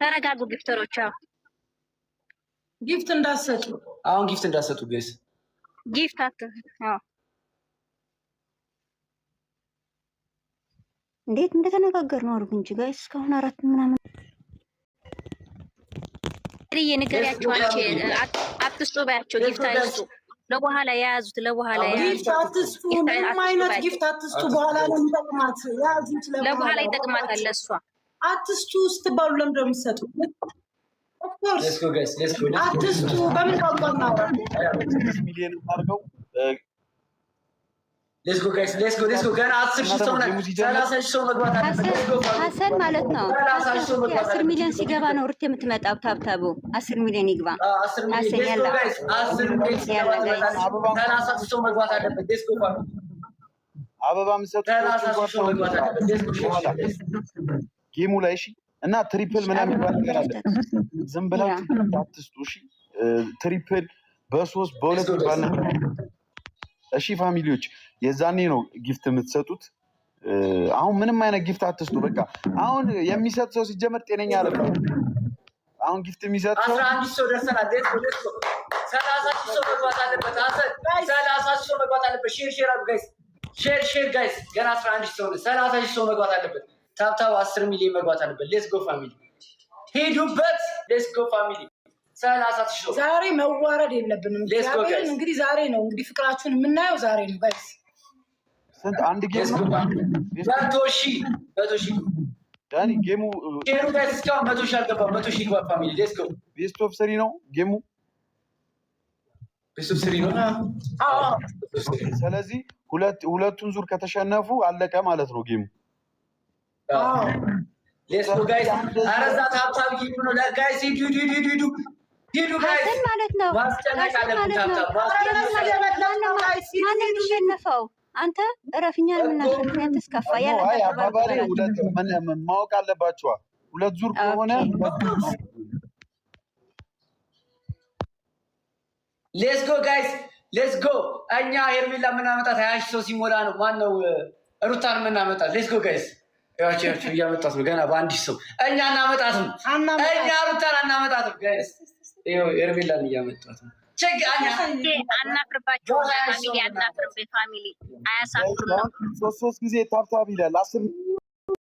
ተረጋጉ ጊፍተሮች። ጊፍት እንዳሰጡ አሁን ጊፍት እንዳሰጡ ጋይስ ጊፍት እንዴት እንደተነጋገር ነው አርጉ እንጂ ጋይስ እስካሁን 4 ምናምን ንገሪያቸው አንቺ አትስጡ ባያቸው ጊፍት አይስጡ ለበኋላ የያዙት ለበኋላ ጊፍት አትስጡ ምንም አይነት ጊፍት አትስጡ በኋላ ነው የሚጠቅማት ያዙት ለበኋላ ይጠቅማታል ለሷ አትስጡ ስትባሉ ለምን እንደምትሰጡ Let's go guys let's go አትስጡ በምን ቋንቋ ነው ሚሊዮን አድርገው let's go guys let's go ገና 10,000 ሰው ነው 30,000 ሰው መግባት አለበት ሀሰን ማለት ነው 10 ሚሊዮን ሲገባ ነው ሩት የምትመጣው ታብታቡ 10 ሚሊዮን ይግባ 10 ሚሊዮን let's go guys 10 ሚሊዮን ሲገባ 30,000 ሰው መግባት አለበት let's go አበባ ምሰጡ 30,000 ሰው መግባት አለበት let's go ጌሙ ላይ እሺ እና ትሪፕል ምናምን ይባል ነገር አለ ዝም ብላችሁ አትስጡ እሺ ትሪፕል በ3 በ2 ይባል ነገር እሺ ፋሚሊዎች የዛኔ ነው ጊፍት የምትሰጡት አሁን ምንም አይነት ጊፍት አትስጡ በቃ አሁን የሚሰጥ ሰው ሲጀመር ጤነኛ አይደለም አሁን ጊፍት የሚሰጥ ሰው 11 ሰው ደርሰናል let's go 30,000 ሰው መግባት አለበት 30,000 ሰው መግባት አለበት ሼር አድርጉ ጋይስ ሼር ጋይስ ገና 11 ሰው ነው 30,000 ሰው መግባት አለበት ታብታብ 10 ሚሊዮን መግባት አለበት ሌትስ ጎ ፋሚሊ ሄዱበት ሌትስ ጎ ፋሚሊ 30,000 ሰው ዛሬ መዋረድ የለብንም እንግዲህ ዛሬ ነው እንግዲህ ፍቅራችሁን የምናየው ዛሬ ነው ጋይስ ስንት አንድ ጌም ነው 100,000 ዳኒ ጌሙ ሼሩ ጋይስ እስካሁን 100,000 አልገባም 100,000 ይግባ ፋሚሊ ሌትስ ጎ ቤስት ኦፍ 3 ነው ጌሙ ቤስት ኦፍ 3 ነው ስለዚህ ሁለቱን ዙር ከተሸነፉ አለቀ ማለት ነው ጌሙ let's go guys አረዛ ታብታብ ይሉ ነው ጋይስ ሂዱ ጋይስ ማለት ነው ማስጨነቅ አለብን ታብታብ ማን የሚሸነፈው አንተ እረፍኛል ምናምን ያተስከፋ ያለ አባባሪ ሁለት ማወቅ አለባችሁ ሁለት ዙር ከሆነ let's go guys let's go እኛ ሄርሜላ ምናመጣት 20 ሰው ሲሞላ ነው ማን ነው ሩታን ምናመጣት let's go guys ያቺ እያመጣት ነው ገና በአንድ ሰው እኛ እናመጣትም እኛ ሩታን እናመጣትም ጋይስ ይሄው ኤርሚላን እያመጣት ነው ቸጋኛ አናፍርባቸው ፋሚሊ አናፍርብ ፋሚሊ አያሳፍሩ ሶስት ጊዜ ታብታብ ይላል 10